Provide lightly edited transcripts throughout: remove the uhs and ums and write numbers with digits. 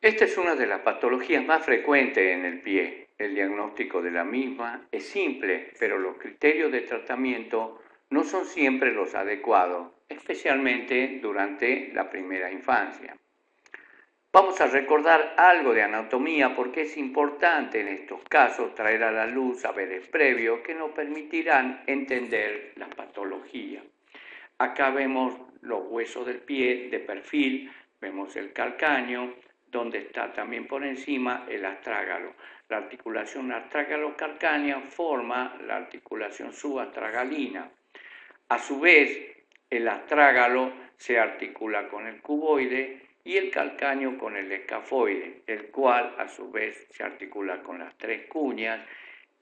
Esta es una de las patologías más frecuentes en el pie. El diagnóstico de la misma es simple, pero los criterios de tratamiento no son siempre los adecuados, especialmente durante la primera infancia. Vamos a recordar algo de anatomía porque es importante en estos casos traer a la luz saberes previos que nos permitirán entender la patología. Acá vemos los huesos del pie de perfil, vemos el calcáneo, donde está también por encima el astrágalo. La articulación astrágalo-calcánea forma la articulación subastragalina. A su vez, el astrágalo se articula con el cuboide y el calcáneo con el escafoide, el cual a su vez se articula con las tres cuñas.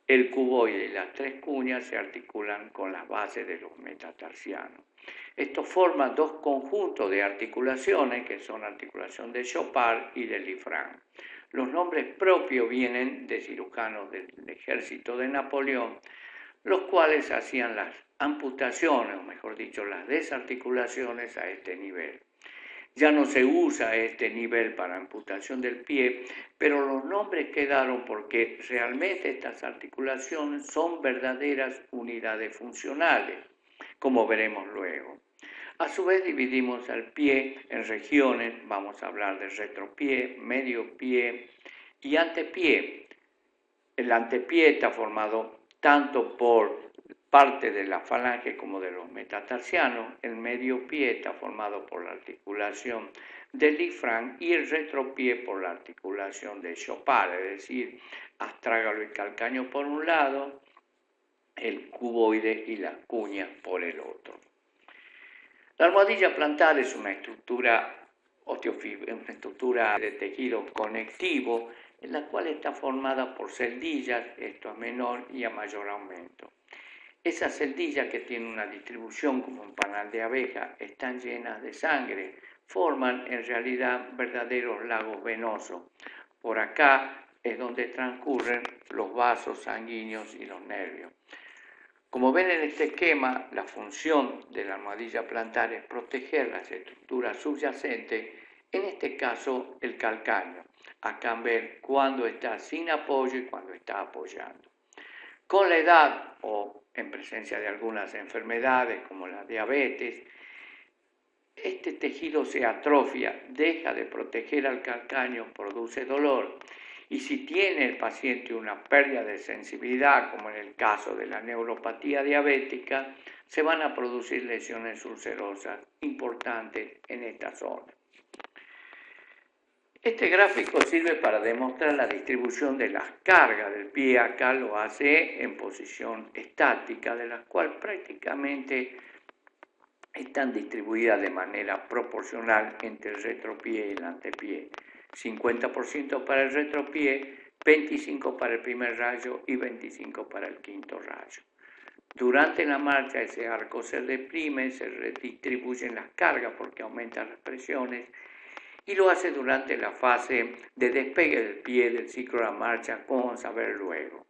El cuboide y las tres cuñas se articulan con las bases de los metatarsianos. Esto forma dos conjuntos de articulaciones que son articulación de Chopard y de Liffranc. Los nombres propios vienen de cirujanos del ejército de Napoleón, los cuales hacían las amputaciones, o mejor dicho, las desarticulaciones a este nivel. Ya no se usa este nivel para amputación del pie, pero los nombres quedaron porque realmente estas articulaciones son verdaderas unidades funcionales, como veremos luego. A su vez dividimos al pie en regiones, vamos a hablar de retropié, medio pie y antepié. El antepié está formado tanto por parte de la falange como de los metatarsianos. El medio pie está formado por la articulación de Liffranc y el retropié por la articulación de Chopard, es decir, astrágalo y calcáneo por un lado, el cuboide y las cuñas por el otro. La almohadilla plantar es una estructura de tejido conectivo en la cual está formada por celdillas, esto a menor y a mayor aumento. Esas celdillas, que tienen una distribución como un panal de abeja, están llenas de sangre, forman en realidad verdaderos lagos venosos. Por acá es donde transcurren los vasos sanguíneos y los nervios. Como ven en este esquema, la función de la almohadilla plantar es proteger las estructuras subyacentes, en este caso el calcáneo. Acá ven cuando está sin apoyo y cuando está apoyando. Con la edad o en presencia de algunas enfermedades como la diabetes, este tejido se atrofia, deja de proteger al calcáneo, produce dolor. Y si tiene el paciente una pérdida de sensibilidad, como en el caso de la neuropatía diabética, se van a producir lesiones ulcerosas importantes en esta zona. Este gráfico sirve para demostrar la distribución de las cargas del pie. Acá lo hace en posición estática, de las cuales prácticamente están distribuidas de manera proporcional entre el retropié y el antepié. 50% para el retropié, 25% para el primer rayo y 25% para el quinto rayo. Durante la marcha ese arco se deprime, se redistribuyen las cargas porque aumentan las presiones, y lo hace durante la fase de despegue del pie del ciclo de la marcha, como vamos a ver luego.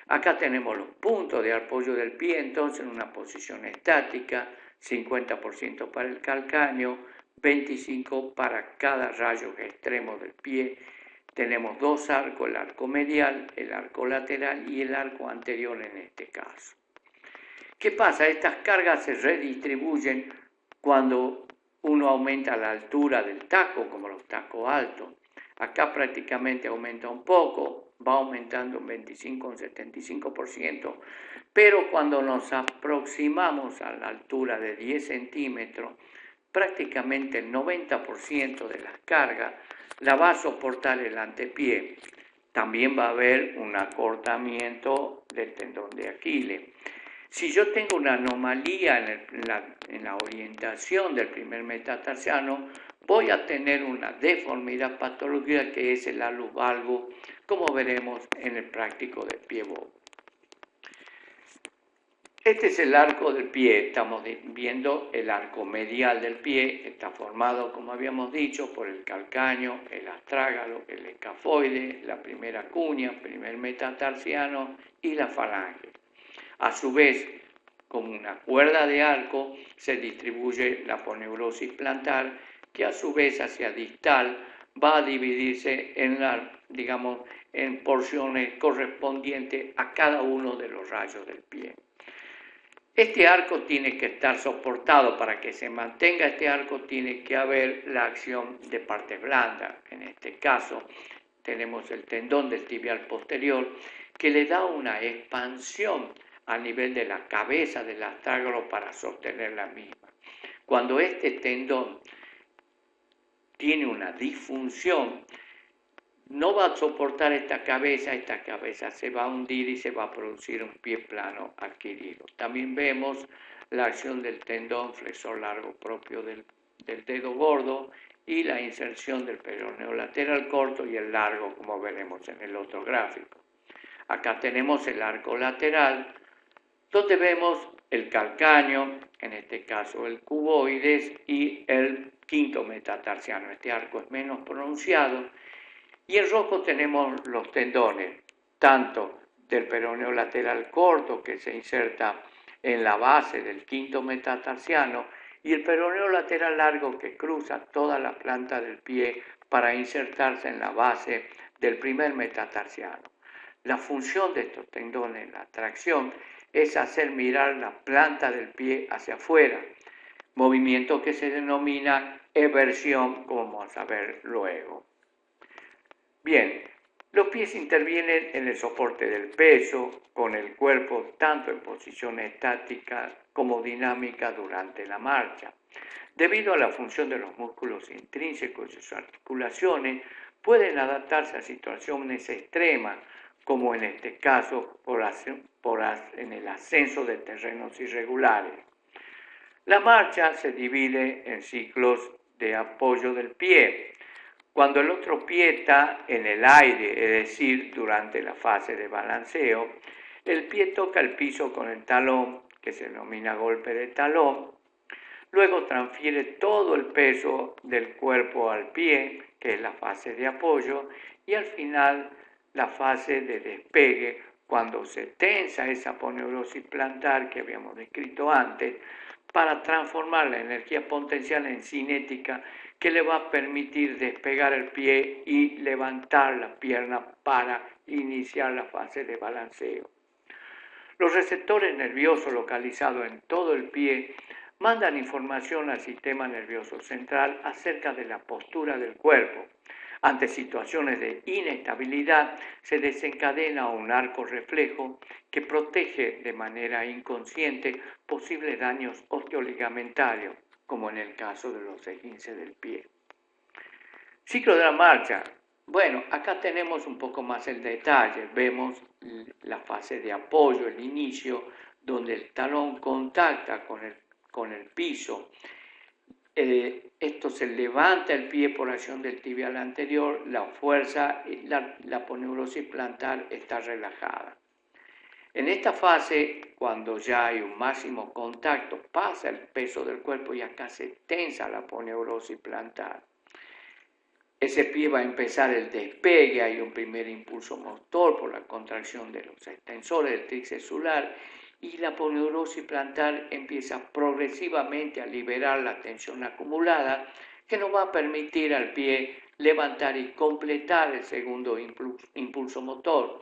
Acá tenemos los puntos de apoyo del pie, entonces en una posición estática, 50% para el calcáneo, 25% para cada rayo extremo del pie. Tenemos dos arcos, el arco medial, el arco lateral y el arco anterior en este caso. ¿Qué pasa? Estas cargas se redistribuyen cuando uno aumenta la altura del taco, como los tacos altos. Acá prácticamente aumenta un poco, va aumentando un 25, un 75%, pero cuando nos aproximamos a la altura de 10 centímetros, prácticamente el 90% de las cargas la va a soportar el antepié. También va a haber un acortamiento del tendón de Aquiles. Si yo tengo una anomalía en la orientación del primer metatarsiano, voy a tener una deformidad patológica que es el alus valgus, como veremos en el práctico del pie bobo. Este es el arco del pie, estamos viendo el arco medial del pie, está formado, como habíamos dicho, por el calcáneo, el astrágalo, el escafoide, la primera cuña, primer metatarsiano y la falange. A su vez, como una cuerda de arco, se distribuye la aponeurosis plantar, que a su vez hacia distal va a dividirse digamos, en porciones correspondientes a cada uno de los rayos del pie. Este arco tiene que estar soportado. Para que se mantenga este arco tiene que haber la acción de partes blandas. En este caso tenemos el tendón del tibial posterior que le da una expansión a nivel de la cabeza del astrágalo para sostener la misma. Cuando este tendón tiene una disfunción, no va a soportar esta cabeza se va a hundir y se va a producir un pie plano adquirido. También vemos la acción del tendón flexor largo propio del dedo gordo y la inserción del peroneo lateral corto y el largo, como veremos en el otro gráfico. Acá tenemos el arco lateral, donde vemos el calcáneo, en este caso el cuboides y el quinto metatarsiano. Este arco es menos pronunciado. Y en rojo tenemos los tendones, tanto del peroneo lateral corto que se inserta en la base del quinto metatarsiano y el peroneo lateral largo que cruza toda la planta del pie para insertarse en la base del primer metatarsiano. La función de estos tendones, la tracción, es hacer mirar la planta del pie hacia afuera, movimiento que se denomina eversión, como vamos a ver luego. Bien, los pies intervienen en el soporte del peso con el cuerpo tanto en posición estática como dinámica durante la marcha. Debido a la función de los músculos intrínsecos y sus articulaciones, pueden adaptarse a situaciones extremas, como en este caso en el ascenso de terrenos irregulares. La marcha se divide en ciclos de apoyo del pie. Cuando el otro pie está en el aire, es decir, durante la fase de balanceo, el pie toca el piso con el talón, que se denomina golpe de talón. Luego transfiere todo el peso del cuerpo al pie, que es la fase de apoyo, y al final la fase de despegue, cuando se tensa esa aponeurosis plantar que habíamos descrito antes, para transformar la energía potencial en cinética que le va a permitir despegar el pie y levantar la pierna para iniciar la fase de balanceo. Los receptores nerviosos localizados en todo el pie mandan información al sistema nervioso central acerca de la postura del cuerpo. Ante situaciones de inestabilidad se desencadena un arco reflejo que protege de manera inconsciente posibles daños osteoligamentarios, como en el caso de los esguinces del pie. Ciclo de la marcha. Bueno, acá tenemos un poco más el detalle. Vemos la fase de apoyo, el inicio, donde el talón contacta con el piso. Esto se levanta el pie por acción del tibial anterior, la fuerza, la aponeurosis plantar está relajada. En esta fase, cuando ya hay un máximo contacto, pasa el peso del cuerpo y acá se tensa la aponeurosis plantar. Ese pie va a empezar el despegue, hay un primer impulso motor por la contracción de los extensores del tríceps solar y la aponeurosis plantar empieza progresivamente a liberar la tensión acumulada que nos va a permitir al pie levantar y completar el segundo impulso motor.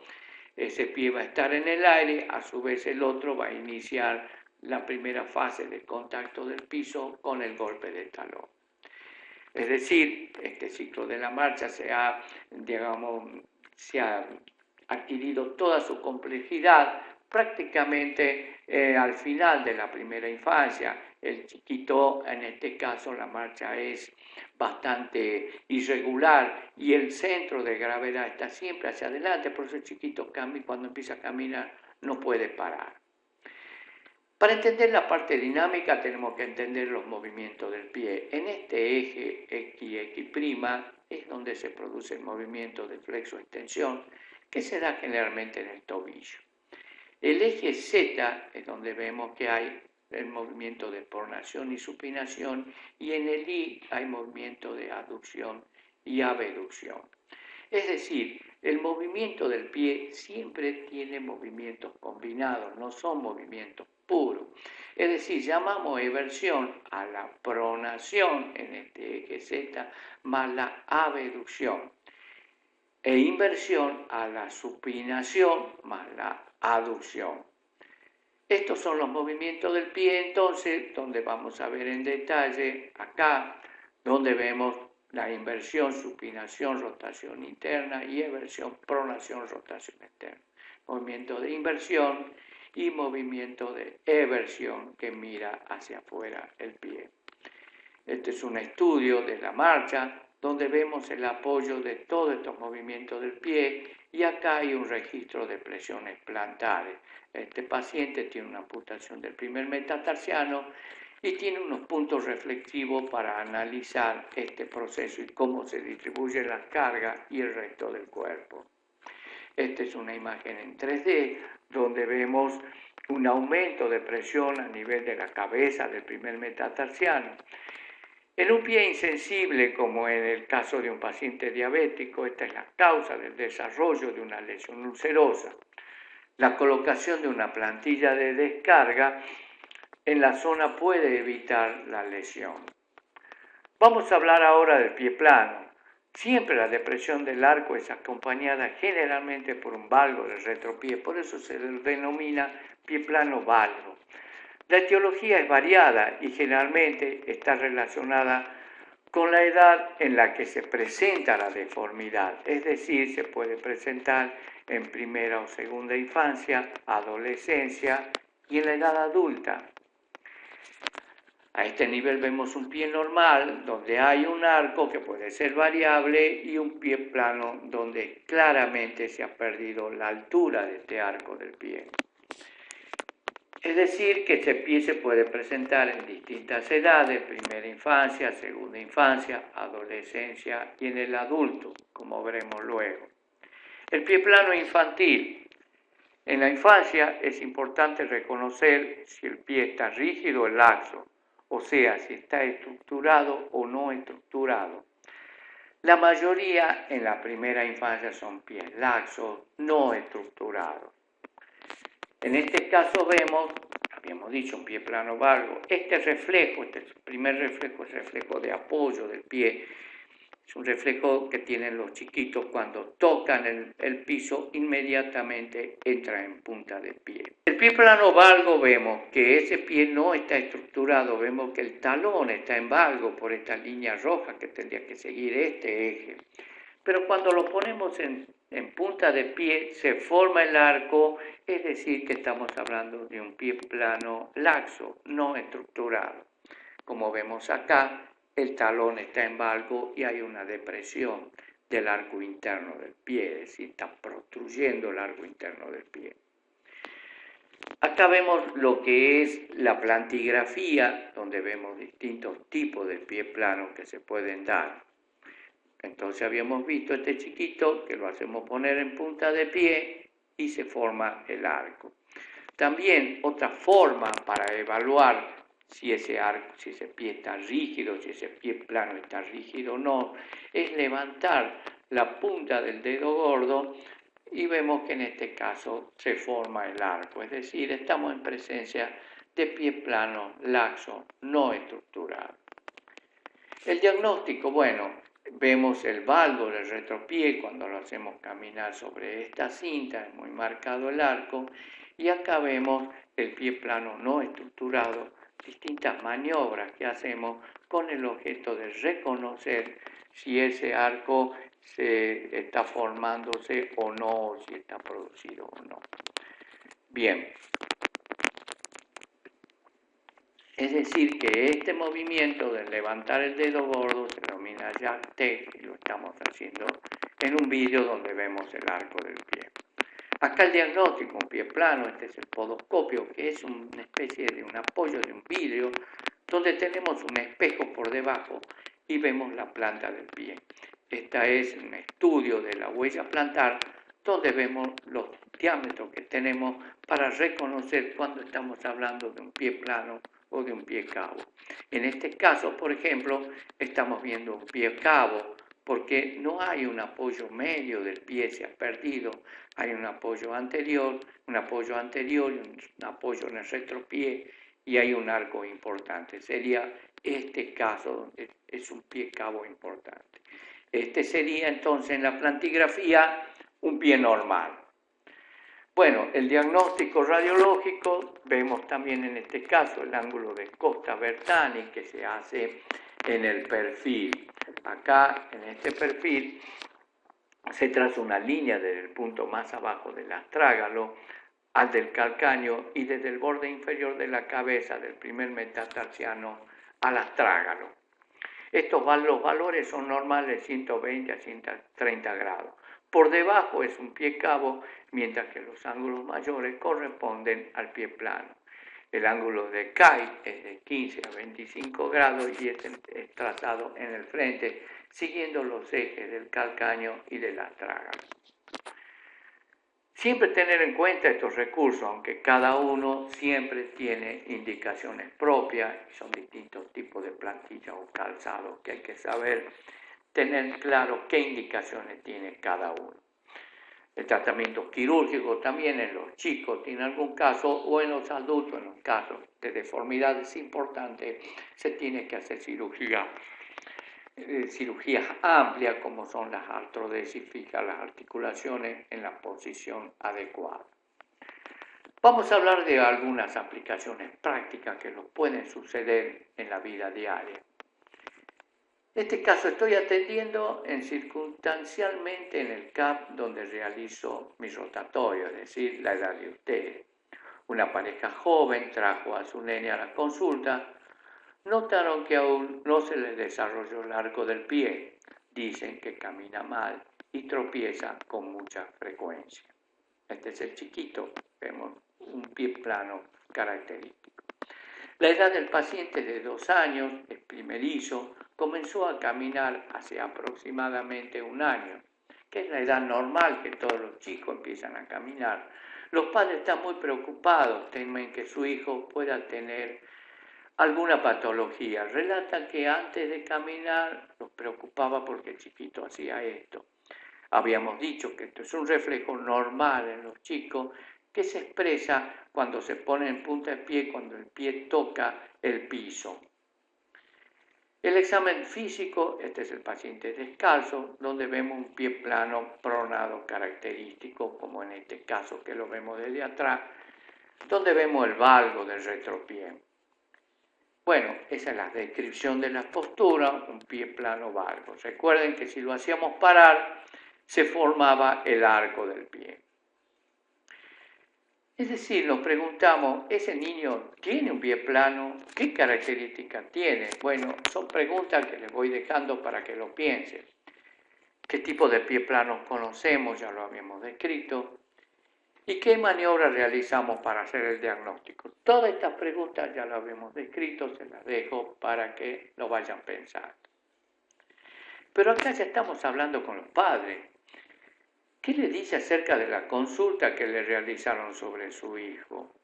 Ese pie va a estar en el aire, a su vez el otro va a iniciar la primera fase de contacto del piso con el golpe de talón. Es decir, este ciclo de la marcha se ha adquirido toda su complejidad prácticamente al final de la primera infancia. El chiquito, en este caso, la marcha es bastante irregular y el centro de gravedad está siempre hacia adelante, por eso el chiquito cuando empieza a caminar no puede parar. Para entender la parte dinámica tenemos que entender los movimientos del pie. En este eje X' es donde se produce el movimiento de flexo-extensión que se da generalmente en el tobillo. El eje Z es donde vemos que hay el movimiento de pronación y supinación y en el Y hay movimiento de aducción y abducción. Es decir, el movimiento del pie siempre tiene movimientos combinados, no son movimientos puro. Es decir, llamamos eversión a la pronación en este eje Z más la abducción e inversión a la supinación más la aducción. Estos son los movimientos del pie, entonces, donde vamos a ver en detalle acá, donde vemos la inversión, supinación, rotación interna y eversión, pronación, rotación externa. Movimiento de inversión y movimiento de eversión que mira hacia afuera el pie. Este es un estudio de la marcha donde vemos el apoyo de todos estos movimientos del pie y acá hay un registro de presiones plantares. Este paciente tiene una amputación del primer metatarsiano y tiene unos puntos reflexivos para analizar este proceso y cómo se distribuye la carga y el resto del cuerpo. Esta es una imagen en 3D donde vemos un aumento de presión a nivel de la cabeza del primer metatarsiano. En un pie insensible, como en el caso de un paciente diabético, esta es la causa del desarrollo de una lesión ulcerosa. La colocación de una plantilla de descarga en la zona puede evitar la lesión. Vamos a hablar ahora del pie plano. Siempre la depresión del arco es acompañada generalmente por un valgo del retropié, por eso se denomina pie plano valgo. La etiología es variada y generalmente está relacionada con la edad en la que se presenta la deformidad, es decir, se puede presentar en primera o segunda infancia, adolescencia y en la edad adulta. A este nivel vemos un pie normal donde hay un arco que puede ser variable y un pie plano donde claramente se ha perdido la altura de este arco del pie. Es decir, que este pie se puede presentar en distintas edades, primera infancia, segunda infancia, adolescencia y en el adulto, como veremos luego. El pie plano infantil. En la infancia es importante reconocer si el pie está rígido o laxo, o sea, si está estructurado o no estructurado. La mayoría en la primera infancia son pies laxos, no estructurados. En este caso vemos, habíamos dicho, un pie plano valgo. Este reflejo, este primer reflejo es reflejo de apoyo del pie. Es un reflejo que tienen los chiquitos cuando tocan el piso, inmediatamente entra en punta de pie. El pie plano valgo vemos que ese pie no está estructurado, vemos que el talón está en valgo por esta línea roja que tendría que seguir este eje. Pero cuando lo ponemos en punta de pie se forma el arco, es decir que estamos hablando de un pie plano laxo, no estructurado. Como vemos acá, el talón está en valgo y hay una depresión del arco interno del pie, es decir, está protruyendo el arco interno del pie. Acá vemos lo que es la plantigrafía, donde vemos distintos tipos de pie plano que se pueden dar. Entonces habíamos visto este chiquito que lo hacemos poner en punta de pie y se forma el arco. También otra forma para evaluar si ese pie está rígido, si ese pie plano está rígido o no, es levantar la punta del dedo gordo y vemos que en este caso se forma el arco, es decir, estamos en presencia de pie plano laxo, no estructurado. El diagnóstico, bueno, vemos el valgo del retropié cuando lo hacemos caminar sobre esta cinta, es muy marcado el arco, y acá vemos el pie plano no estructurado, distintas maniobras que hacemos con el objeto de reconocer si ese arco se está formándose o no, o si está producido o no. Bien. Es decir, que este movimiento de levantar el dedo gordo se denomina jack tech y lo estamos haciendo en un vídeo donde vemos el arco del pie. Acá el diagnóstico, un pie plano, este es el podoscopio, que es una especie de un apoyo de un vidrio donde tenemos un espejo por debajo y vemos la planta del pie. Este es un estudio de la huella plantar donde vemos los diámetros que tenemos para reconocer cuando estamos hablando de un pie plano o de un pie cabo. En este caso, por ejemplo, estamos viendo un pie cabo porque no hay un apoyo medio del pie, se ha perdido, hay un apoyo anterior y un apoyo en el retropié y hay un arco importante. Sería este caso donde es un pie cabo importante. Este sería entonces en la plantigrafía un pie normal. Bueno, el diagnóstico radiológico, vemos también en este caso el ángulo de Costa-Bertani que se hace en el perfil. Acá, en este perfil, se traza una línea desde el punto más abajo del astrágalo al del calcáneo y desde el borde inferior de la cabeza del primer metatarsiano al astrágalo. Los valores son normales 120 a 130 grados. Por debajo es un pie cabo, mientras que los ángulos mayores corresponden al pie plano. El ángulo de Kay es de 15 a 25 grados y es trazado en el frente, siguiendo los ejes del calcáneo y del astrágalo. Siempre tener en cuenta estos recursos, aunque cada uno siempre tiene indicaciones propias, son distintos tipos de plantilla o calzado que hay que saber tener claro qué indicaciones tiene cada uno. El tratamiento quirúrgico también en los chicos tiene algún caso, o en los adultos, en los casos de deformidades importantes, se tiene que hacer cirugías amplias como son las artrodesis fijas, las articulaciones en la posición adecuada. Vamos a hablar de algunas aplicaciones prácticas que nos pueden suceder en la vida diaria. En este caso estoy atendiendo circunstancialmente en el CAP donde realizo mi rotatorio, es decir, la edad de ustedes. Una pareja joven trajo a su nene a la consulta. Notaron que aún no se les desarrolló el arco del pie. Dicen que camina mal y tropieza con mucha frecuencia. Este es el chiquito, vemos un pie plano característico. La edad del paciente de 2 años, es primerizo, comenzó a caminar hace aproximadamente 1 año, que es la edad normal que todos los chicos empiezan a caminar. Los padres están muy preocupados, temen que su hijo pueda tener alguna patología. Relatan que antes de caminar los preocupaba porque el chiquito hacía esto. Habíamos dicho que esto es un reflejo normal en los chicos que se expresa cuando se pone en punta de pie, cuando el pie toca el piso. El examen físico, este es el paciente descalzo, donde vemos un pie plano pronado característico, como en este caso que lo vemos desde atrás, donde vemos el valgo del retropié. Bueno, esa es la descripción de la postura, un pie plano valgo. Recuerden que si lo hacíamos parar, se formaba el arco del pie. Es decir, nos preguntamos, ¿ese niño tiene un pie plano? ¿Qué características tiene? Bueno, son preguntas que les voy dejando para que lo piensen. ¿Qué tipo de pie plano conocemos? Ya lo habíamos descrito. ¿Y qué maniobras realizamos para hacer el diagnóstico? Todas estas preguntas ya las habíamos descrito, se las dejo para que lo vayan pensando. Pero acá ya estamos hablando con los padres. ¿Qué le dice acerca de la consulta que le realizaron sobre su hijo?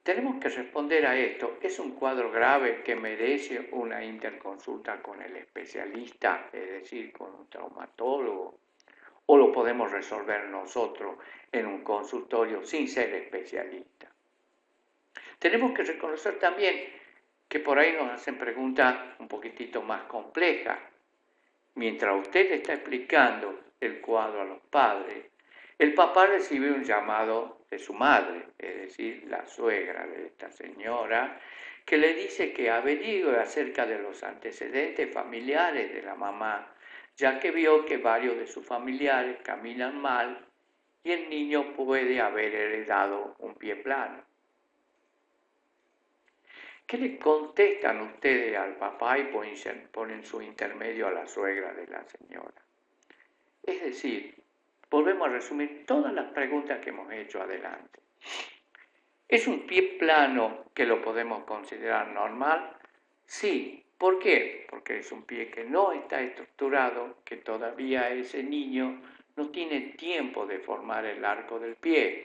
Tenemos que responder a esto. ¿Es un cuadro grave que merece una interconsulta con el especialista, es decir, con un traumatólogo? ¿O lo podemos resolver nosotros en un consultorio sin ser especialista? Tenemos que reconocer también que por ahí nos hacen preguntas un poquitito más complejas. Mientras usted le está explicando el cuadro a los padres, el papá recibe un llamado de su madre, es decir, la suegra de esta señora, que le dice que averigüe acerca de los antecedentes familiares de la mamá, ya que vio que varios de sus familiares caminan mal y el niño puede haber heredado un pie plano. ¿Qué le contestan ustedes al papá y ponen su intermedio a la suegra de la señora? Es decir, volvemos a resumir todas las preguntas que hemos hecho adelante. ¿Es un pie plano que lo podemos considerar normal? Sí. ¿Por qué? Porque es un pie que no está estructurado, que todavía ese niño no tiene tiempo de formar el arco del pie.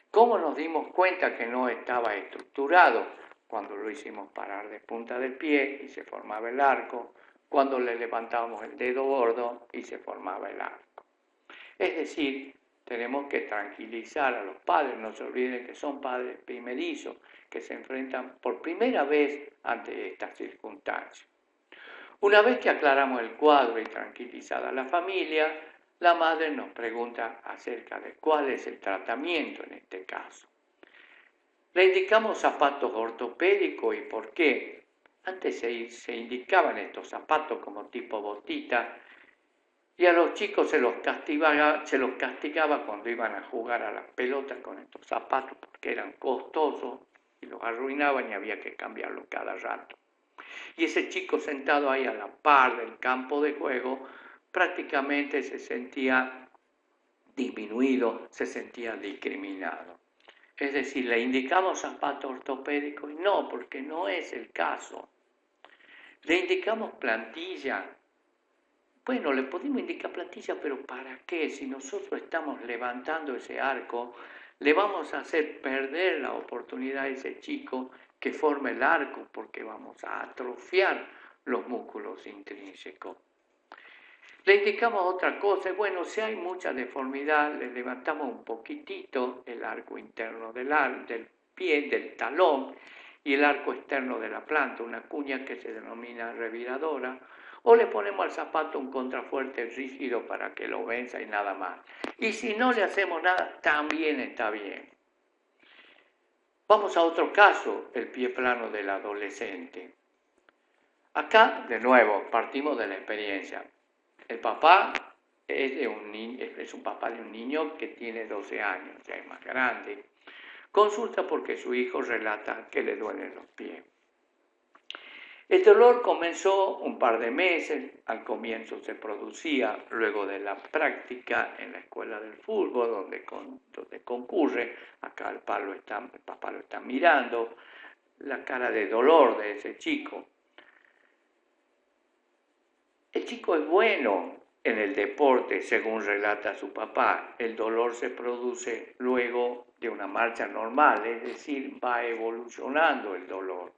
¿Cómo nos dimos cuenta que no estaba estructurado? Cuando lo hicimos parar de punta del pie y se formaba el arco, cuando le levantábamos el dedo gordo y se formaba el arco. Es decir, tenemos que tranquilizar a los padres, no se olviden que son padres primerizos, que se enfrentan por primera vez ante estas circunstancias. Una vez que aclaramos el cuadro y tranquilizada la familia, la madre nos pregunta acerca de cuál es el tratamiento en este caso. Le indicamos zapatos ortopédicos y por qué. Antes se indicaban estos zapatos como tipo botita y a los chicos se los castigaba cuando iban a jugar a la pelota con estos zapatos porque eran costosos y los arruinaban y había que cambiarlos cada rato. Y ese chico sentado ahí a la par del campo de juego prácticamente se sentía disminuido, se sentía discriminado. Es decir, le indicamos zapatos ortopédicos y no, porque no es el caso. Le indicamos plantilla. Bueno, le podemos indicar plantilla, pero ¿para qué? Si nosotros estamos levantando ese arco, le vamos a hacer perder la oportunidad a ese chico que forme el arco, porque vamos a atrofiar los músculos intrínsecos. Le indicamos otra cosa, bueno, si hay mucha deformidad, le levantamos un poquitito el arco interno del pie, del talón, y el arco externo de la planta, una cuña que se denomina reviradora, o le ponemos al zapato un contrafuerte rígido para que lo venza y nada más. Y si no le hacemos nada, también está bien. Vamos a otro caso, el pie plano del adolescente. Acá, de nuevo, partimos de la experiencia. El papá es un papá de un niño que tiene 12 años, ya es más grande. Consulta porque su hijo relata que le duelen los pies. El dolor comenzó un par de meses, al comienzo se producía luego de la práctica en la escuela del fútbol, donde concurre, acá el papá lo está mirando, la cara de dolor de ese chico. El chico es bueno en el deporte, según relata su papá. El dolor se produce luego de una marcha normal, es decir, va evolucionando el dolor.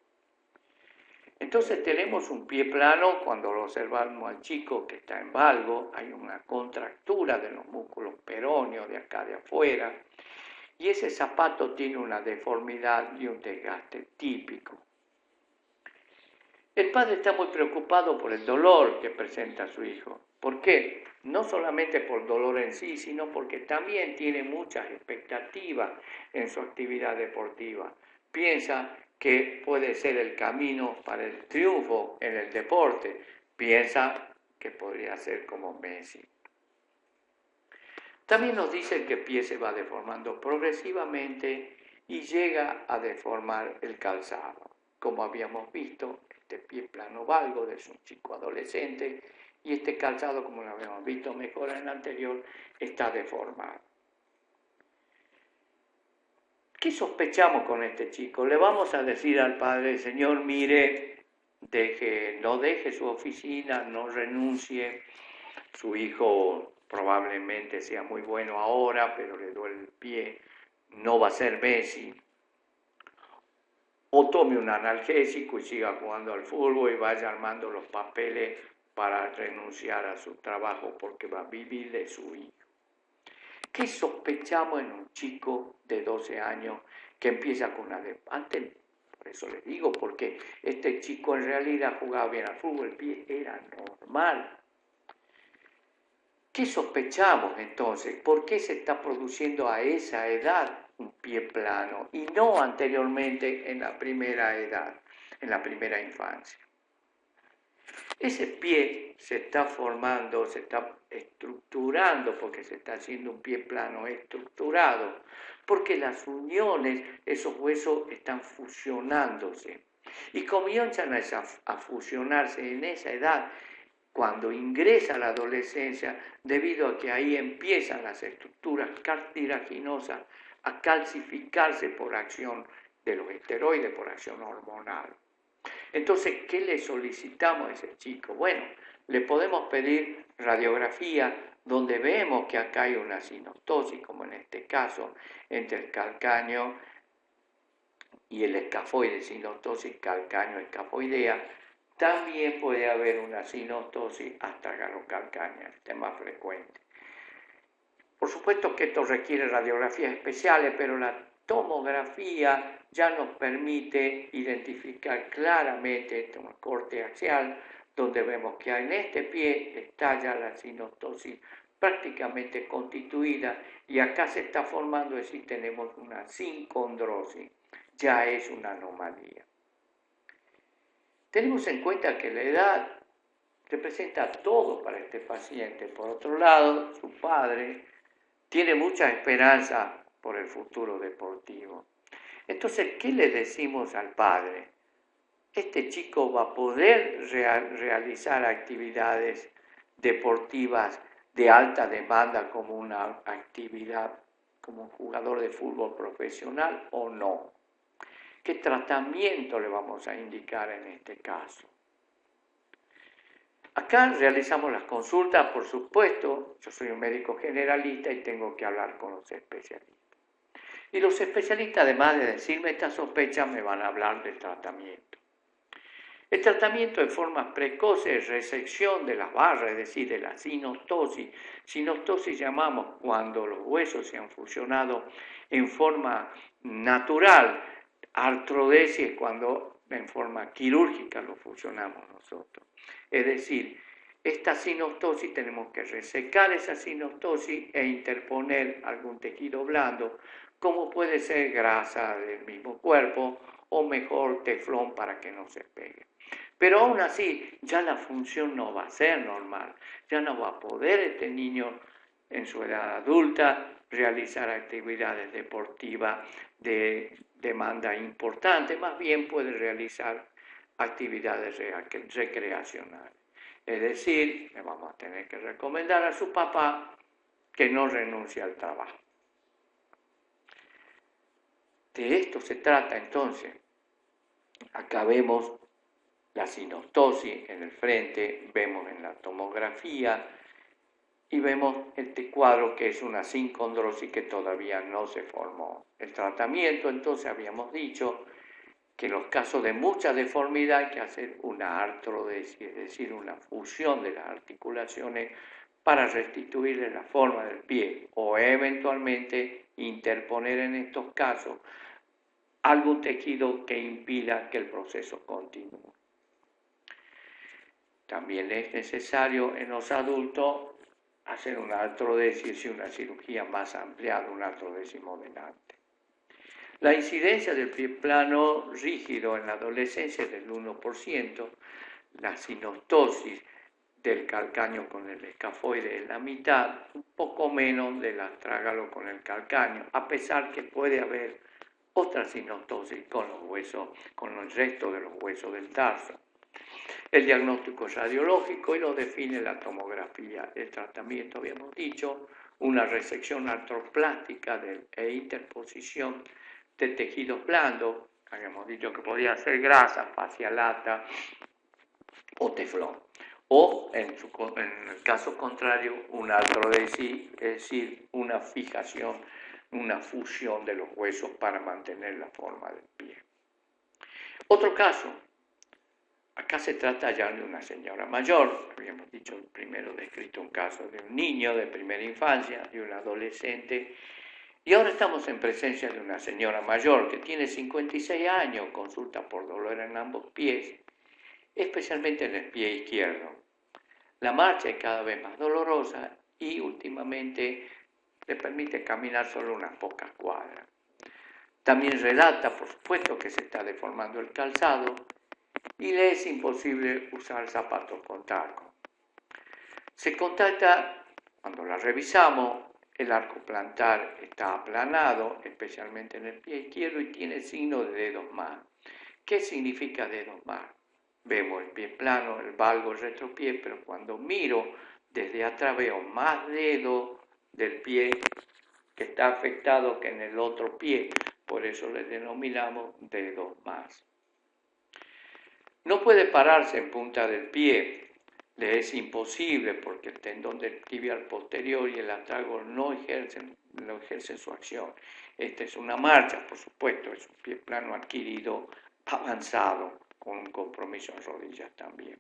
Entonces tenemos un pie plano cuando lo observamos al chico que está en valgo, hay una contractura de los músculos peroneos de acá de afuera y ese zapato tiene una deformidad y un desgaste típico. El padre está muy preocupado por el dolor que presenta su hijo. ¿Por qué? No solamente por dolor en sí, sino porque también tiene muchas expectativas en su actividad deportiva. Piensa que puede ser el camino para el triunfo en el deporte. Piensa que podría ser como Messi. También nos dice que el pie se va deformando progresivamente y llega a deformar el calzado. Como habíamos visto, este pie plano valgo es un chico adolescente y este calzado, como lo habíamos visto mejor en el anterior, está deformado. ¿Qué sospechamos con este chico? Le vamos a decir al padre, señor, mire, no deje su oficina, no renuncie, su hijo probablemente sea muy bueno ahora, pero le duele el pie, no va a ser Messi. O tome un analgésico y siga jugando al fútbol y vaya armando los papeles para renunciar a su trabajo porque va a vivir de su hijo. ¿Qué sospechamos en un chico de 12 años que empieza con una antes? Por eso les digo, porque este chico en realidad jugaba bien al fútbol, el pie era normal. ¿Qué sospechamos entonces? ¿Por qué se está produciendo a esa edad un pie plano y no anteriormente en la primera edad, en la primera infancia? Ese pie se está formando, se está estructurando porque se está haciendo un pie plano estructurado, porque las uniones, esos huesos están fusionándose. Y comienzan a fusionarse en esa edad, cuando ingresa la adolescencia, debido a que ahí empiezan las estructuras cartilaginosas a calcificarse por acción de los esteroides, por acción hormonal. Entonces, ¿qué le solicitamos a ese chico? Bueno, le podemos pedir radiografía donde vemos que acá hay una sinostosis, como en este caso, entre el calcáneo y el escafoide, sinostosis calcáneo-escafoidea. También puede haber una sinostosis astragalo-calcánea, este es más frecuente. Por supuesto que esto requiere radiografías especiales, pero la tomografía ya nos permite identificar claramente un corte axial, donde vemos que en este pie está ya la sinostosis prácticamente constituida y acá se está formando, es decir, tenemos una sincondrosis, ya es una anomalía. Tenemos en cuenta que la edad representa todo para este paciente. Por otro lado, su padre tiene mucha esperanza por el futuro deportivo. Entonces, ¿qué le decimos al padre? Este chico va a poder realizar actividades deportivas de alta demanda como una actividad como un jugador de fútbol profesional o no. ¿Qué tratamiento le vamos a indicar en este caso? Acá realizamos las consultas, por supuesto, yo soy un médico generalista y tengo que hablar con los especialistas. Y los especialistas, además de decirme esta sospecha, me van a hablar del tratamiento. El tratamiento en formas precoces, resección de las barras, es decir, de la sinostosis. Sinostosis llamamos cuando los huesos se han fusionado en forma natural. Artrodesis cuando en forma quirúrgica lo fusionamos nosotros. Es decir, esta sinostosis tenemos que resecar esa sinostosis e interponer algún tejido blando, como puede ser grasa del mismo cuerpo o mejor teflón para que no se pegue. Pero aún así, ya la función no va a ser normal, ya no va a poder este niño en su edad adulta realizar actividades deportivas de demanda importante, más bien puede realizar actividades recreacionales. Es decir, le vamos a tener que recomendar a su papá que no renuncie al trabajo. De esto se trata entonces. Acá vemos la sinostosis en el frente, vemos en la tomografía y vemos este cuadro que es una sincondrosis que todavía no se formó. El tratamiento, entonces habíamos dicho que en los casos de mucha deformidad hay que hacer una artrodesis, es decir, una fusión de las articulaciones para restituirle la forma del pie o eventualmente interponer en estos casos algún tejido que impida que el proceso continúe. También es necesario en los adultos hacer una artrodesis y una cirugía más ampliada, una artrodesis modelante. La incidencia del pie plano rígido en la adolescencia es del 1%, la sinostosis del calcáneo con el escafoide es la mitad, un poco menos del astrágalo con el calcáneo, a pesar que puede haber otra sinostosis con los huesos, con el resto de los huesos del tarso. El diagnóstico es radiológico y lo define la tomografía. El tratamiento, habíamos dicho, una resección artroplástica e interposición de tejidos blandos, habíamos dicho que podía ser grasa, fascialata o teflón. O, en el caso contrario, una artrodesis, es decir, una fijación, una fusión de los huesos para mantener la forma del pie. Otro caso, acá se trata ya de una señora mayor, habíamos dicho primero descrito un caso de un niño de primera infancia, de un adolescente, y ahora estamos en presencia de una señora mayor que tiene 56 años, consulta por dolor en ambos pies, especialmente en el pie izquierdo. La marcha es cada vez más dolorosa y últimamente le permite caminar solo unas pocas cuadras. También relata, por supuesto, que se está deformando el calzado y le es imposible usar zapatos con taco. Se constata, cuando la revisamos, el arco plantar está aplanado, especialmente en el pie izquierdo, y tiene signo de dedos más. ¿Qué significa dedos más? Vemos el pie plano, el valgo, el retropié, pero cuando miro desde atrás veo más dedos del pie que está afectado que en el otro pie, por eso le denominamos dedos más. No puede pararse en punta del pie, le es imposible porque el tendón del tibial posterior y el atrago no ejercen su acción. Esta es una marcha, por supuesto, es un pie plano adquirido avanzado, con un compromiso en rodillas también.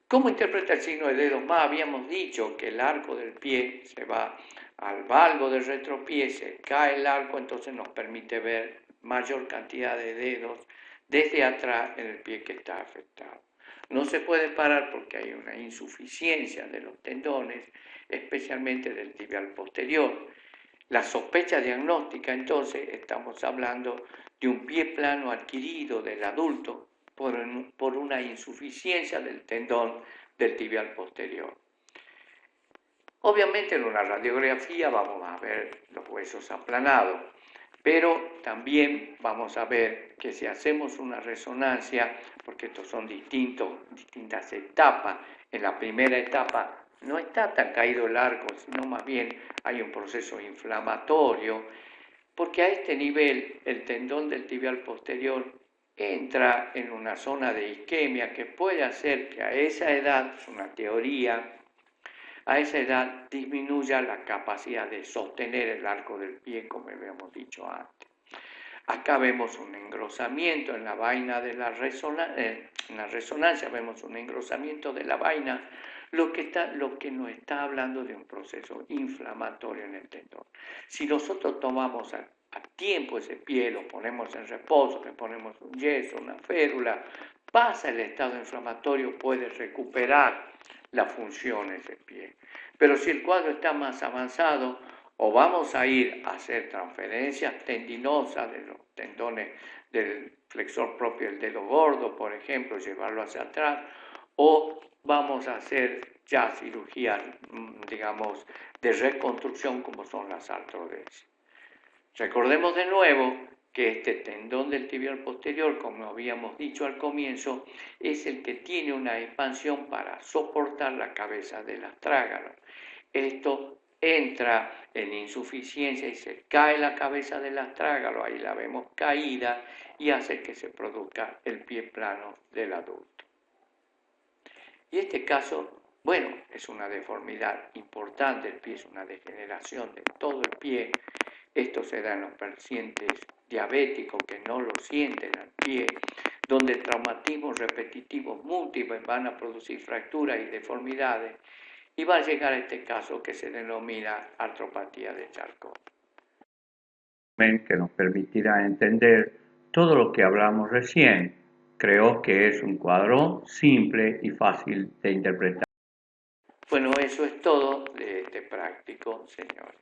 ¿Cómo interpreta el signo de dedos más? Habíamos dicho que el arco del pie se va al valgo del retropié, se cae el arco, entonces nos permite ver mayor cantidad de dedos desde atrás en el pie que está afectado. No se puede parar porque hay una insuficiencia de los tendones, especialmente del tibial posterior. La sospecha diagnóstica, entonces, estamos hablando de un pie plano adquirido del adulto por una insuficiencia del tendón del tibial posterior. Obviamente en una radiografía vamos a ver los huesos aplanados, pero también vamos a ver que si hacemos una resonancia, porque estos son distintas etapas, en la primera etapa no está tan caído el arco, sino más bien hay un proceso inflamatorio, porque a este nivel el tendón del tibial posterior entra en una zona de isquemia que puede hacer que a esa edad, es una teoría, a esa edad disminuya la capacidad de sostener el arco del pie, como habíamos dicho antes. Acá vemos un engrosamiento en la vaina de la resonancia, vemos un engrosamiento de la vaina, lo que nos está hablando de un proceso inflamatorio en el tendón. Si nosotros tomamos a tiempo ese pie, lo ponemos en reposo, le ponemos un yeso, una férula, pasa el estado inflamatorio, puede recuperar la función de ese pie. Pero si el cuadro está más avanzado, o vamos a ir a hacer transferencias tendinosas de los tendones del flexor propio del dedo gordo, por ejemplo, llevarlo hacia atrás, o vamos a hacer ya cirugías, digamos, de reconstrucción como son las artrodesis. Recordemos de nuevo que este tendón del tibial posterior, como habíamos dicho al comienzo, es el que tiene una expansión para soportar la cabeza del astrágalo. Esto entra en insuficiencia y se cae la cabeza del astrágalo, ahí la vemos caída y hace que se produzca el pie plano del adulto. Y este caso, bueno, es una deformidad importante, el pie es una degeneración de todo el pie. Esto se da en los pacientes diabéticos que no lo sienten al pie, donde traumatismos repetitivos múltiples van a producir fracturas y deformidades, y va a llegar a este caso que se denomina artropatía de Charcot. Que nos permitirá entender todo lo que hablamos recién. Creo que es un cuadro simple y fácil de interpretar. Bueno, eso es todo de este práctico, señores.